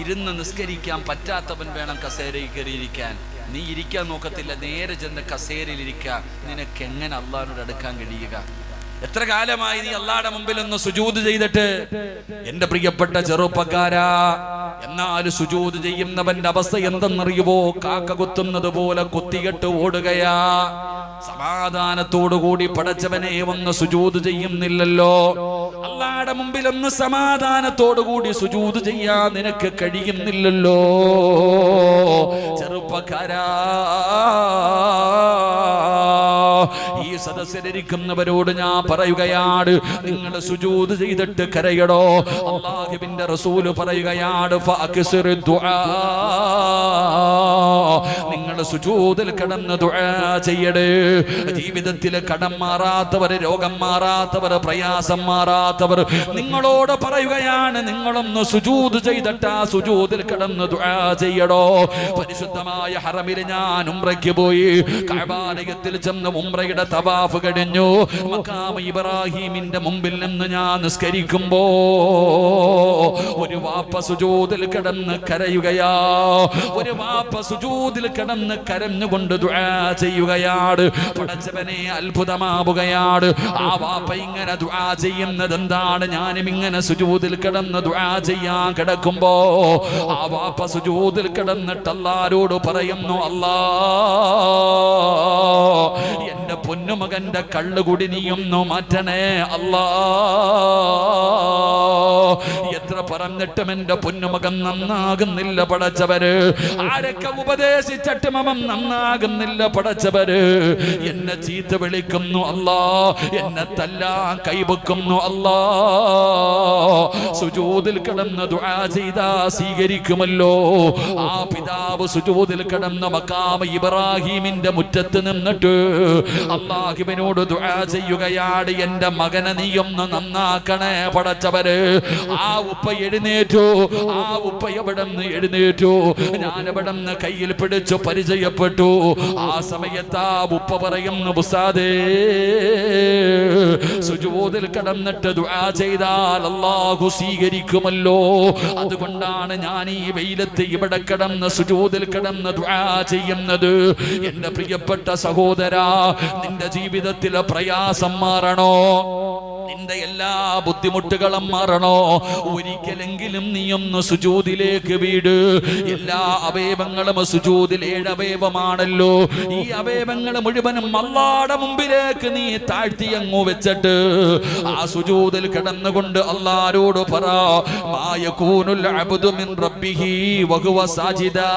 ഇരുന്ന് നിസ്കരിക്കാൻ പറ്റാത്തവൻ വേണം കസേരയിൽ കയറിയിരിക്കാൻ. നീ ഇരിക്കാൻ നോക്കത്തില്ല, നേരെ ചെന്ന് കസേരയിൽ ഇരിക്കുക. നിനക്ക് എങ്ങനെ അള്ളാഹിനോട് അടുക്കാൻ കഴിയുക? എത്ര കാലമായി നീ അള്ളാഹുടെ മുമ്പിൽ ഒന്ന് സുജൂദ് ചെയ്തിട്ട്? എന്റെ പ്രിയപ്പെട്ട ചെറുപ്പക്കാരാ, എന്നാൽ സുജൂദ് ചെയ്യുന്നവന്റെ അവസ്ഥ എന്തെന്നറിയുവോ? കാക്ക കുത്തുന്നത് പോലെ കുത്തികെട്ട് ഓടുകയാ. സമാധാനത്തോടുകൂടി പടച്ചവനെ ഒന്ന് സുജൂദ് ചെയ്യുന്നില്ലല്ലോ. അള്ളാഹുടെ മുമ്പിൽ ഒന്ന് സമാധാനത്തോടുകൂടി സുജൂദ് ചെയ്യാൻ നിനക്ക് കഴിയുന്നില്ലല്ലോ. ചെറുപ്പക്കാരാ, ഈ സദസ്സിലിരിക്കുന്നവരോട് ഞാൻ പറയുകയാണ്, നിങ്ങൾ സുജൂദ് ചെയ്തിട്ട് കരയടോ. അല്ലാഹുവിന്റെ റസൂൽ പറയുകയാണ്, ഫഅക്സിറു ദുആ, നിങ്ങൾ സുജൂദിൽ കിടന്ന് ദുആ ചെയ്യടേ. ജീവിതത്തിൽ കടം മാറാത്തവർ, രോഗം മാറാത്തവർ, പ്രയാസം മാറാത്തവർ, നിങ്ങളോട് പറയുകയാണ്, നിങ്ങളൊന്ന് സുജൂദ് ചെയ്തിട്ട് ആ സുജൂദിൽ കിടന്ന് ദുആ ചെയ്യടോ. പരിശുദ്ധമായ ഹറമിൽ ഞാൻ ഉംറയ്ക്ക് പോയി. കഅബാലയത്തിൽ ചെന്ന് ഉംറയുടെ തവാഫ് കഴിഞ്ഞു. മഖാം ഇബ്രാഹിമിന്റെ മുമ്പിൽ നിന്ന് ഞാൻ നിസ്കരിക്കുമ്പോ ഒരു വാപ്പ സുജൂദിൽ കിടന്ന് കരയുകയാ. ഒരു വാപ്പ സുജൂദിൽ കിടന്ന് കിടന്ന് കരഞ്ഞുകൊണ്ട് ദുആ ചെയ്യുകയാണ്. പടച്ചവനെ അത്ഭുതമാവുകയാണ്. ആ വാപ്പ ഇങ്ങനെ ദുആ ചെയ്യുന്നത് എന്താണ്? ഞാനും ഇങ്ങനെ സുജൂദിൽ കിടന്ന് ദുആ ചെയ്യാൻ കിടക്കുമ്പോ ആ വാപ്പ സുജൂദിൽ കിടന്നിട്ട് അല്ലാഹുവോട് പറയുന്നു, അല്ലാ എന്റെ പൊന്നുമകന്റെ കള്ളുകുടി നീയൊന്നു മാറ്റണേ അല്ലാ. എത്ര പറഞ്ഞിട്ടും എന്റെ പൊന്നുമകൻ നന്നാകുന്നില്ല പടച്ചവര്. ആരൊക്കെ ഉപദേശിച്ചിട്ടും അവൻ നന്നാകുന്നില്ല പടച്ചവര്. എന്നെ ചീത്ത വിളിക്കുന്നു അല്ലാ, എന്നെ തല്ലാൻ കൈവെക്കുന്നു അല്ലാ. സുജൂദിൽ കിടന്ന് ദുആ ചെയ്താ സ്വീകരിക്കുമല്ലോ. ആ പിതാവ് സുജൂദിൽ കിടന്ന മഖാമ ഇബ്രാഹിമിന്റെ മുറ്റത്ത് നിന്നിട്ട് അല്ലാഹുവിനോട് ദുആ ചെയ്യുകയാണ്, എന്റെ മകനെ നീയൊന്ന് നന്നാക്കണേ പടച്ചവര്. ആ ഉപ്പ എഴുന്നേറ്റു. ആ ഉപ്പ എവിടെന്ന് എഴുന്നേറ്റു. ഞാൻ എവിടെന്ന് കയ്യിൽ പിടിച്ചു പരിചയപ്പെട്ടു. ആ സമയത്ത് ആ ഉപ്പ പറയുന്നു, ഉസ്താദേ സുജൂദിൽ കിടന്നിട്ട് ദുആ ചെയ്താൽ അല്ലാഹു സ്വീകരിക്കുമല്ലോ. അതുകൊണ്ടാണ് ഞാൻ ഈ വെയിലത്ത് ഇവിടെ കിടന്ന് സുജൂദിൽ കിടന്ന് ദുആ ചെയ്യുന്നത്. എന്റെ പ്രിയപ്പെട്ട സഹോദരാ, നിന്റെ ജീവിതത്തിലെ പ്രയാസം മാറണോ? നിന്റെ എല്ലാ ബുദ്ധിമുട്ടുകളും മാറണോ? ഒരിക്കലെങ്കിലും നീയൊന്ന് സുജൂദിലേക്ക് വീട്. എല്ലാ അവയവങ്ങളും സുജൂദിൽ 7 അവയവമാണല്ലോ. ഈ അവയവങ്ങൾ മുഴുവനും അല്ലാഹുവിന്റെ മുമ്പിലേക്ക് നീ താഴ്ത്തി അങ്ങ് വെച്ചിട്ട് ആ സുജൂദിൽ കിടന്നുകൊണ്ട് അല്ലാഹുവോട് പറ, മാ യകൂനുൽ അബ്ദു മിൻ റബ്ബിഹി വഹുവ സാജിദാ.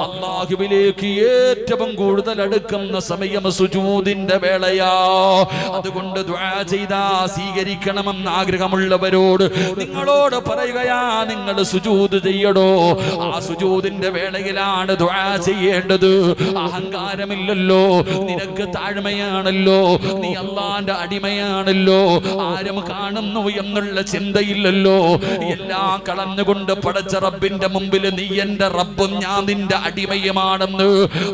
അല്ലാഹുവിലേക്ക് ഏറ്റവും കൂടുതൽ അടുക്കുന്ന സമയം സുജൂദിന്റെ വേളയാ. അതുകൊണ്ട് ദുആ ചെയ്താ സ്വീകരിക്കണമെന്ന് ആഗ്രഹമുള്ളവരോട് നിങ്ങളോട് പറയുകയാ, നിങ്ങൾ സുജൂദ് ചെയ്യടോ. ആ സുജൂദിന്റെ വേളയിലാണ് ദുആ ചെയ്യേണ്ടത്. അഹങ്കാരമില്ലല്ലോ, നിനക്ക് താഴ്മയാണല്ലോ, നീ അല്ലാഹുവിന്റെ അടിമയാണല്ലോ, ആരും കാണുന്നു എന്നുള്ള ചിന്തയില്ലല്ലോ. എല്ലാം കളഞ്ഞുകൊണ്ട് പടച്ച റബ്ബിന്റെ മുമ്പിൽ നീ എന്റെ റബ്ബും ഞാൻ നിന്റെ അടിമയുമാണെന്ന്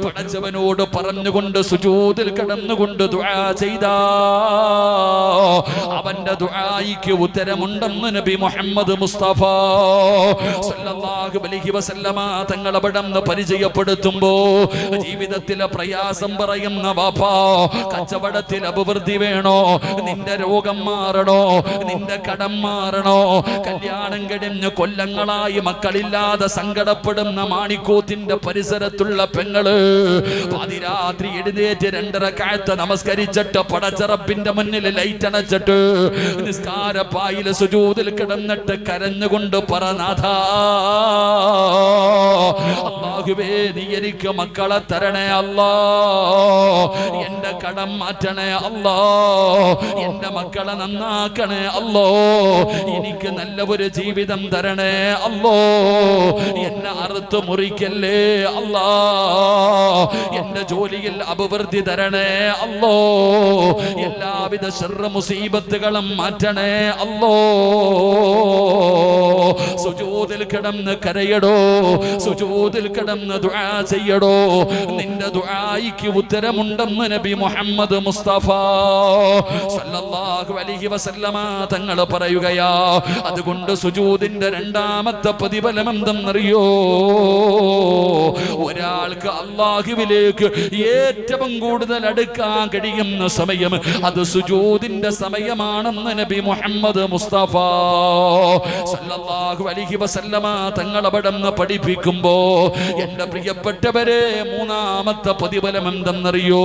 പടച്ചവനോട് പറഞ്ഞുകൊണ്ട് സുജൂദിൽ കിടന്നുകൊണ്ട് ദുആ ചെയ്താ അവന്റെ ദുആയിക്ക് ഉത്തരമുണ്ടെന്ന് നബി മുഹമ്മദ് മുസ്തഫ സല്ലല്ലാഹു അലൈഹി വസല്ലമ തങ്ങൾ അവിടെന്ന് പരിചയപ്പെടുത്തുമ്പോ ജീവിതത്തിലെ പ്രയാസം പറയുന്ന വാപ്പാ, കച്ചവടത്തിൽ അഭിവൃദ്ധി വേണോ? നിന്റെ രോഗം മാറണോ? നിന്റെ കടം മാറണോ? കല്യാണം കഴിഞ്ഞ് കൊല്ലങ്ങളായി മക്കളില്ലാതെ സങ്കടപ്പെടുന്ന മാണിക്കോത്തിന്റെ പരിസരത്തുള്ള പെങ്ങള് പാതിരാത്രി എഴുന്നേറ്റ് 2 റക്അത്ത് നമസ്കരിച്ചിട്ട് പടച്ച റബ്ബിന്റെ മുന്നിൽ ലൈറ്റ് അണച്ചിട്ട് നിസ്കാരപ്പായിൽ സുജൂദിൽ കിടന്നിട്ട് കരഞ്ഞുകൊണ്ട് പറനാഥാ, അല്ലാഹുവേ നീ എനിക്ക് മക്കളെ തരണേ അല്ലാ, എന്റെ കടം മാറ്റണേ അല്ലാ, എന്റെ മക്കളെ നന്നാക്കണേ അല്ലോ, എനിക്ക് നല്ല ഒരു ജീവിതം തരണേ അല്ലോ, എന്നെ അറുത്ത് മുറിക്കല്ലേ അല്ലാ, എന്റെ ജോലിയിൽ അഭിവൃദ്ധി തരണേ അല്ലോ, എല്ലാവിധ ശർറ മുസീബത്തുകളും മാറ്റണേ അല്ലോ. സുജൂദിൽ കിടന്ന് കരയടോ, സുജൂദിൽ കിടന്ന് ദുആ ചെയ്യടോ. നിന്റെ ദുആയിക്ക് ഉത്തരമുണ്ടെന്ന് നബി മുഹമ്മദ് മുസ്തഫ സല്ലല്ലാഹു അലൈഹി വസല്ലമ തങ്ങൾ പറയുകയാ. അതുകൊണ്ട് സുജൂദിന്റെ 2ാമത്തെ പ്രതിഫലം എന്തെന്നറിയോ? ഒരാൾക്ക് അല്ലാഹുവിലേക്ക് ഏറ്റവും കൂടുതൽ അടുക്കാൻ കഴിയുന്ന സമയം അത് സുജൂദിന്റെ സമയമാണെന്ന് നബി മുഹമ്മദ് മുസ്തഫ സല്ലല്ലാഹു അലൈഹി വസല്ലമ തങ്ങൾ അവിടെന്ന് പഠിപ്പിക്കുമ്പോ എന്റെ പ്രിയപ്പെട്ടവരെ 3ാമത്തെ പ്രതിഫലം എന്തെന്നറിയോ?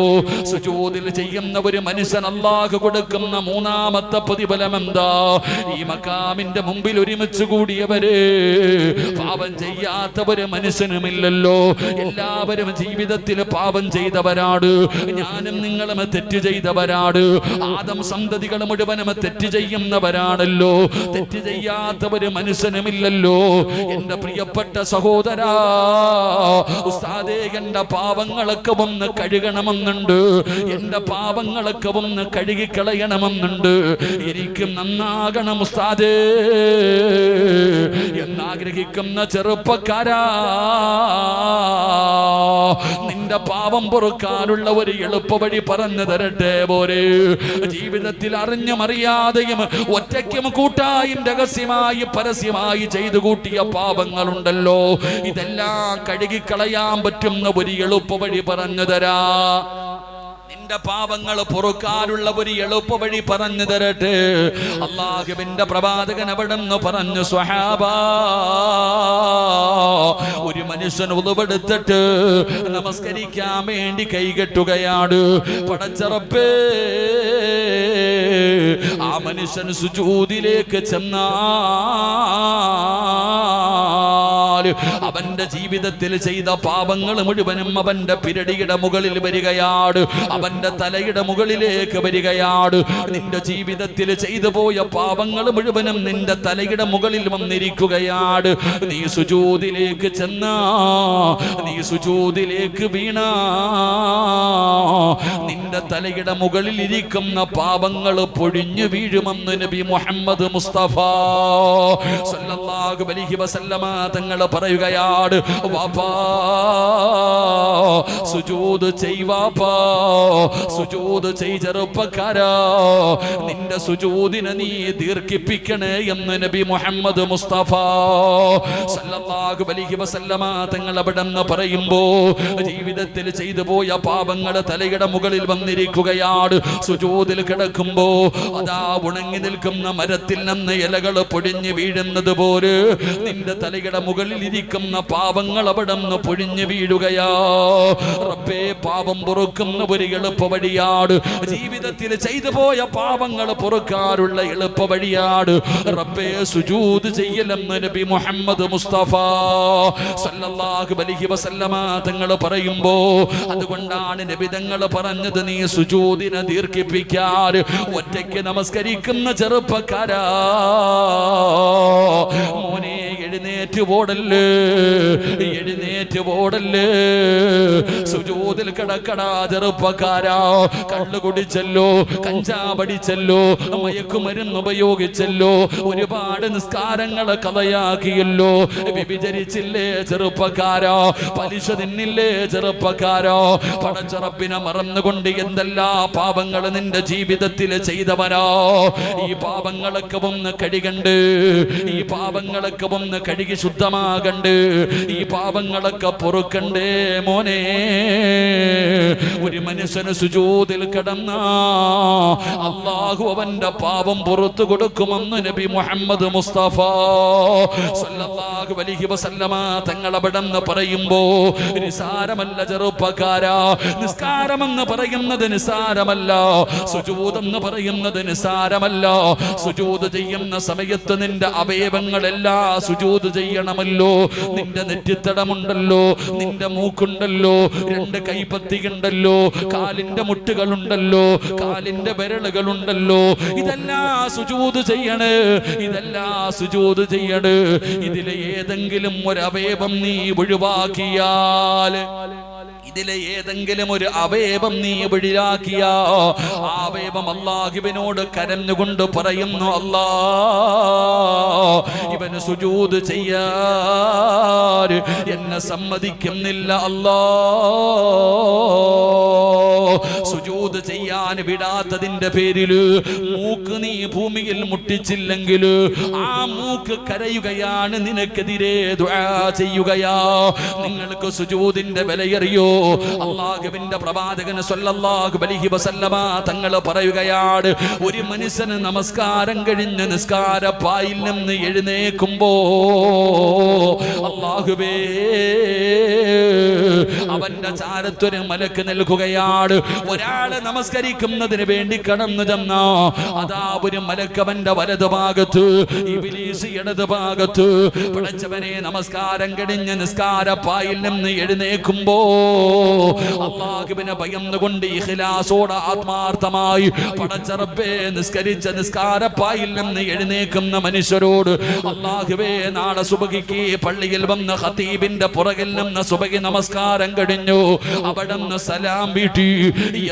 സുജൂദിൽ ചെയ്യുന്ന ഒരു മനുഷ്യൻ അല്ലാഹു കൊടുക്കുന്ന 3ാമത്തെ പ്രതിഫലം എന്താ? ഈ മഖാമിന്റെ മുമ്പിൽ ഒരുമിച്ച് കൂടിയവരെ പാപം ചെയ്യാത്ത ഒരു മനുഷ്യനുമില്ലല്ലോ. എല്ലാവരും ജീവിതത്തിൽ പാപം ചെയ്തവരാണ്. ഞാനും നിങ്ങളും തെറ്റ് ചെയ്തവരാണ്. ആദം സന്തതികൾ മുഴുവനും തെറ്റ് ചെയ്യുന്നവരാണല്ലോ. തെറ്റ് ചെയ്യാത്ത ഒരു മനുഷ്യനുമില്ലല്ലോ. എന്റെ പ്രിയപ്പെട്ട സഹോദരാ, ഉസ്താദേ എന്റെ പാപങ്ങളൊക്കെ ഒന്ന് കഴുകണമെന്നുണ്ട്, എന്റെ പാപങ്ങളൊക്കെ ഒന്ന് കഴുകിക്കളയണമെന്നുണ്ട്, എനിക്ക് നന്നാകണം ഉസ്താദേ എന്നാഗ്രഹിക്കുന്ന ചെറുപ്പക്കാരാ, നിന്റെ അവന്റെ പാപം പൊറുക്കാനുള്ള ഒരു എളുപ്പവഴി പറഞ്ഞു തരട്ടെ പോരെ. ജീവിതത്തിൽ അറിഞ്ഞും അറിയാതെയും ഒറ്റയ്ക്കും കൂട്ടായും രഹസ്യമായി പരസ്യമായി ചെയ്തു കൂട്ടിയ പാപങ്ങളുണ്ടല്ലോ, ഇതെല്ലാം കഴുകിക്കളയാൻ പറ്റുന്ന ഒരു എളുപ്പവഴി പറഞ്ഞു തരാ. നിന്റെ പാപങ്ങൾ പൊറുക്കാനുള്ള ഒരു എളുപ്പവഴി പറഞ്ഞു തരട്ടെ. അല്ലാഹുവിന്റെ പ്രവാചകൻ അവിടുന്ന് പറഞ്ഞു, സ്വഹാബാ, ഒരു മനുഷ്യൻ ഉളുവെടുത്തിട്ട് നമസ്കരിക്കാൻ വേണ്ടി കൈകെട്ടുകയാണ്. പടച്ചറപ്പേ, ആ മനുഷ്യൻ സുജൂദിലേക്ക് ചെന്നാൽ അവന്റെ ജീവിതത്തിൽ ചെയ്ത പാപങ്ങൾ മുഴുവനും അവന്റെ പിരടിയുടെ മുകളിൽ വരികയാണ്, അവന്റെ തലയുടെ മുകളിലേക്ക് വരികയാണ്. നിന്റെ ജീവിതത്തിൽ ചെയ്തു പോയ പാപങ്ങൾ മുഴുവനും നിന്റെ തലയുടെ മുകളിൽ വന്നിരിക്കുകയാണ്. നീ സുജൂദിലേക്ക് ചെന്നാ, നീ സുജൂദിലേക്ക് വീണാ, നിന്റെ തലയുടെ മുകളിൽ ഇരിക്കുന്ന പാപങ്ങൾ പൊഴിഞ്ഞു വീഴുമെന്ന് നബി മുഹമ്മദ് മുസ്തഫ സല്ലല്ലാഹു അലൈഹി വസല്ലമ തങ്ങൾ പറയുകയാണ്. വാപ്പാ, സുജൂദ് ചെയ് വാപ്പാ, സുജൂദ് ചെയ് ചെറുപ്പക്കാരാ, നിന്റെ സുജൂദിനെ നീ ദീർഘിപ്പിക്കണേ എന്ന് നബി മുഹമ്മദ് മുസ്തഫ സല്ലല്ലാഹു അലൈഹി വസല്ലമ തങ്ങൾ അവിടെന്ന് പറയുമ്പോ, ജീവിതത്തിൽ ചെയ്തു പോയ പാപങ്ങൾ തലയുടെ മുകളിൽ വന്നിരിക്കുകയാണ്. സുജൂദിൽ കിടക്കുമ്പോ അതാ ഉണങ്ങി നിൽക്കുന്ന മരത്തിൽ നിന്ന് ഇലകൾ പൊടിഞ്ഞു വീഴുന്നത് പോലെ നിന്റെ തലയുടെ മുകളിൽ ഇരിക്കുന്ന പാപങ്ങൾ അവിടെ നിന്ന് പൊഴിഞ്ഞു വീഴുകയാ. റബ്ബേ, പാപം പൊറുക്കുന്ന ഒരു എളുപ്പ വഴിയാണ്, ജീവിതത്തിൽ ചെയ്തു പോയ പാപങ്ങൾ പൊറുക്കാനുള്ള എളുപ്പ വഴിയാണ് റബ്ബേ സുജൂദ് ചെയ്യലെന്ന് നബി മുഹമ്മദ് മുസ്തഫ സല്ലല്ലാഹു അലൈഹി വസല്ലമ തങ്ങൾ പറയുമ്പോ, അതുകൊണ്ടാണ് നബി തങ്ങൾ പറഞ്ഞത്, നീ സുജൂദിനെ ദീർഘിപ്പിക്കാൻ ഒറ്റയ്ക്ക് നമസ്കരിക്കുന്ന ചെറുപ്പക്കാരാ, മോനെ എഴുന്നേറ്റ് ഓടല്ലേ, എഴുന്നേറ്റ് ഓടല്ലേ, സുജൂദിൽ കിടക്കടാ ചെറുപ്പക്കാരാ. കള്ളു കുടിച്ചല്ലോ, കഞ്ചാവടിച്ചല്ലോ, മയക്കുമരുന്ന് ഉപയോഗിച്ചല്ലോ, ഒരുപാട് നിസ്കാരങ്ങളെ കഥയാക്കിയല്ലോ, വ്യഭിചരിച്ചില്ലേ ചെറുപ്പക്കാരാ, പലിശ തിന്നില്ലേ ചെറുപ്പക്കാരാ, പടച്ചറപ്പിനെ മറന്നുകൊണ്ട് എന്തെല്ലാ പാപങ്ങൾ നിന്റെ ജീവിതത്തിൽ ചെയ്തവരാ. ഈ പാപങ്ങളൊക്കെ ഒന്ന് കഴുകണ്ട്, ഈ പാപങ്ങളൊക്കെ ഒന്ന് കഴുകി ശുദ്ധമാകണ്ട്, ഈ പാപങ്ങളൊക്കെ പൊറുക്കണ്ടേ മോനെ. ഒരു മനുഷ്യന് സുജൂദിൽ കിടന്ന അല്ലാഹു അവന്റെ പാപം പുറത്തു കൊടുക്കുമെന്ന് നബി മുഹമ്മദ് മുസ്തഫ സല്ലല്ലാഹു അലൈഹി വസല്ലമ തങ്ങൾ അവിടെന്ന് പറയുമ്പോ, നിസാരമല്ല ചെറുപ്പക്കാരാ, നിസ്കാരമെന്ന് പറയുന്നത് നിസാരമല്ല, സുജൂദ് എന്ന് പറയുന്നത് നിസാരമല്ല. സുജൂദ് ചെയ്യുന്ന സമയത്ത് നിന്റെ അവയവങ്ങളെല്ലാം സുജൂദ് ചെയ്യണമല്ലോ. നിന്റെ നെറ്റിത്തടമുണ്ടല്ലോ, നിന്റെ മൂക്കുണ്ടല്ലോ, രണ്ട് കൈപ്പത്തിയുണ്ടല്ലോ, കാലിന്റെ മുട്ടുകളുണ്ടല്ലോ, കാലിന്റെ വിരലുകളുണ്ടല്ലോ, ഇതെല്ലാം സുജൂദ് ചെയ്യണേ, ഇതെല്ലാം സുജൂദ് ചെയ്യണേ. ഇതിലെ ഏതെങ്കിലും ഒരു അവയവം നീ ഒഴിവാക്കിയാൽ, ഇതിലെ ഏതെങ്കിലും ഒരു അവയവം നീ ഒഴിവാക്കിയാ, ആ അവയവം അല്ലാഹുവിനോട് കരഞ്ഞുകൊണ്ട് പറയുന്നു, അല്ലാ, ഇവന് സുജൂദ് ചെയ്യാൻ എന്നെ സമ്മതിക്കുന്നില്ല അല്ലാ. സുജൂദ് ചെയ്യാൻ വിടാത്തതിന്റെ പേരില് മൂക്ക് നീ ഭൂമിയിൽ മുട്ടിച്ചില്ലെങ്കിൽ ആ മൂക്ക് കരയുകയാണ്, നിനക്കെതിരെ ദുആ ചെയ്യുകയാ. നിങ്ങൾക്ക് സുജൂദിന്റെ വിലയറിയോ? അല്ലാഹുവിന്റെ പ്രവാചകൻ സല്ലല്ലാഹു അലൈഹി വസല്ലമ തങ്ങൾ പറയുകയാണ്, ഒരു മനുഷ്യന് നമസ്കാരം കഴിഞ്ഞ് നിസ്കാരപ്പായിൽ നിന്ന് എഴുന്നേൽക്കുമ്പോ അല്ലാഹുവേ അവന്റെ ചാരത്തൊരു മലക്ക് നൽകുകയാണ്. ഒരാള് നമസ്കരിക്കുന്നതിന് വേണ്ടി കടന്നു ചെന്നോ, അതാ ഒരു മലക്ക് അവന്റെ വലതുഭാഗത്ത്, ഇബ്ലീസ് ഇടതുഭാഗത്ത്. പടച്ചവനെ, നമസ്കാരം കഴിഞ്ഞ് നിസ്കാരപ്പായിൽ നിന്ന് എഴുന്നേൽക്കുമ്പോ അല്ലാഹുവിനെ ഭയന്നുകൊണ്ട് ഇഖ്ലാസോടെ ആത്മാർത്ഥമായി പടച്ച റബ്ബേ നിസ്കരിച്ച നിസ്കാരപ്പായിൽ നിന്ന് എഴുന്നേൽക്കുന്ന മനുഷ്യരോട്, അല്ലാഹുവേ നാളെ സുബഹിക്ക് പള്ളിയിൽ വന്ന് ഖതീബിന്റെ പുറകിൽ നിന്ന് സുബഹി നമസ്കാരം നമസ്കാരം കഴിഞ്ഞു, അവിടുന്ന് സലാം വീട്ടി.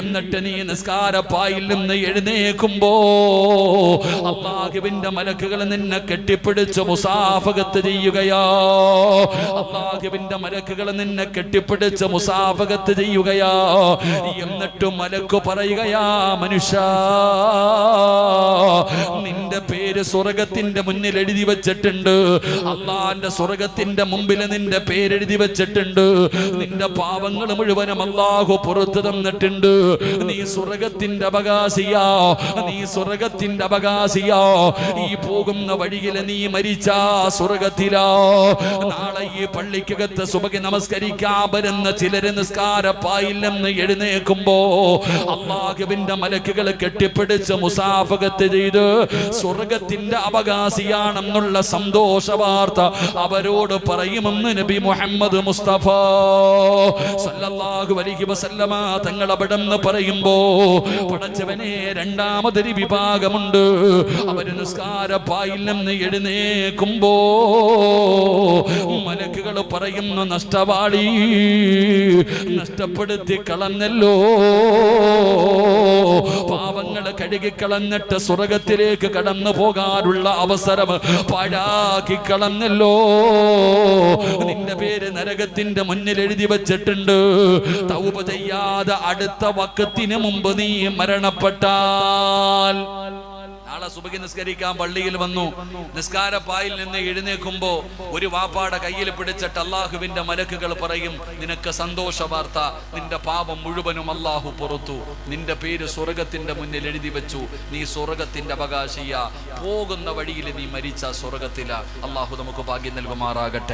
എന്നിട്ട് നീ നിസ്കാരപ്പായിൽ നിന്ന് എഴുന്നേക്കുമ്പോ അല്ലാഹുവിന്റെ മലക്കുകൾ നിന്നെ കെട്ടിപ്പിടിച്ച് മുസാഫഹത്ത് ചെയ്യുകയാ. അല്ലാഹുവിന്റെ മലക്കുകൾ നിന്നെ കെട്ടിപ്പിടിച്ച് മുസാഫഹത്ത് ചെയ്യുകയാ. എന്നിട്ട് മലക്ക് പറയുകയാ, മനുഷ്യ, നിന്റെ പേര് സ്വർഗത്തിന്റെ മുന്നിൽ എഴുതി വെച്ചിട്ടുണ്ട്. അള്ളാന്റെ സ്വർഗത്തിന്റെ മുമ്പിൽ നിന്റെ പേരെഴുതി വെച്ചിട്ടുണ്ട്. നിന്റെ പാവങ്ങൾ മുഴുവനും അല്ലാഹു പുറത്തു തന്നിട്ടുണ്ട്. നീ സ്വർഗത്തിന്റെ അവകാശിയാ, നീ സ്വർഗത്തിന്റെ അവകാശിയാ. ഈ പോകുന്ന വഴിയിൽ നീ മരിച്ചാ സ്വർഗത്തിലാ. നാളെ ഈ പള്ളിക്കകത്ത് സുബഹി നമസ്കരിക്കാൻ വരുന്ന ചിലര് നിസ്കാരപ്പായിൽ നിന്ന് എഴുന്നേക്കുമ്പോ അല്ലാഹുവിന്റെ മലക്കുകൾ കെട്ടിപ്പിടിച്ച് മുസാഫഹത്ത് ചെയ്ത് സ്വർഗത്തിന്റെ അവകാശിയാണെന്നുള്ള സന്തോഷ വാർത്ത അവരോട് പറയുമെന്ന് നബി മുഹമ്മദ് മുസ്തഫ സല്ലല്ലാഹു അലൈഹി വസല്ലമ തങ്ങൾ അവിടെന്ന് പറയുമ്പോ, പടച്ചവനെ, രണ്ടാമതൊരു വിഭാഗമുണ്ട്. അവര് നിസ്കാരപ്പായിൽ നിന്ന് എഴുന്നേക്കുമ്പോ മലക്കുകൾ പറയുന്നു, നഷ്ടവാളി, നഷ്ടപ്പെടുത്തി കളഞ്ഞല്ലോ, പാവങ്ങൾ കഴുകിക്കളഞ്ഞിട്ട് സ്വർഗത്തിലേക്ക് കടന്നു പോകാനുള്ള അവസരം പാഴാക്കി കളഞ്ഞല്ലോ. നിന്റെ പേര് നരകത്തിന്റെ മുന്നിൽ എഴുതി വെച്ചിട്ടുണ്ട്. തൗബ ചെയ്യാതെ അടുത്ത വഖത്തിന് മുമ്പ് നീ മരണപ്പെട്ടാൽ, നാളെ സുബഹി നിസ്കരിക്കാൻ പള്ളിയിൽ വന്നു, നിസ്കാരപ്പായിൽ നിന്ന് എഴുന്നേക്കുമ്പോ ഒരു വാപ്പാടെ കയ്യിൽ പിടിച്ചിട്ട് അല്ലാഹുവിന്റെ മലക്കുകൾ പറയും, നിനക്ക് സന്തോഷ വാർത്ത, നിന്റെ പാപം മുഴുവനും അല്ലാഹു പുറത്തു, നിന്റെ പേര് സ്വർഗത്തിന്റെ മുന്നിൽ എഴുതി വെച്ചു, നീ സ്വർഗത്തിന്റെ അവകാശിയ, പോകുന്ന വഴിയിൽ നീ മരിച്ച സ്വർഗത്തില. അല്ലാഹു നമുക്ക് ഭാഗ്യം നൽകുമാറാകട്ടെ.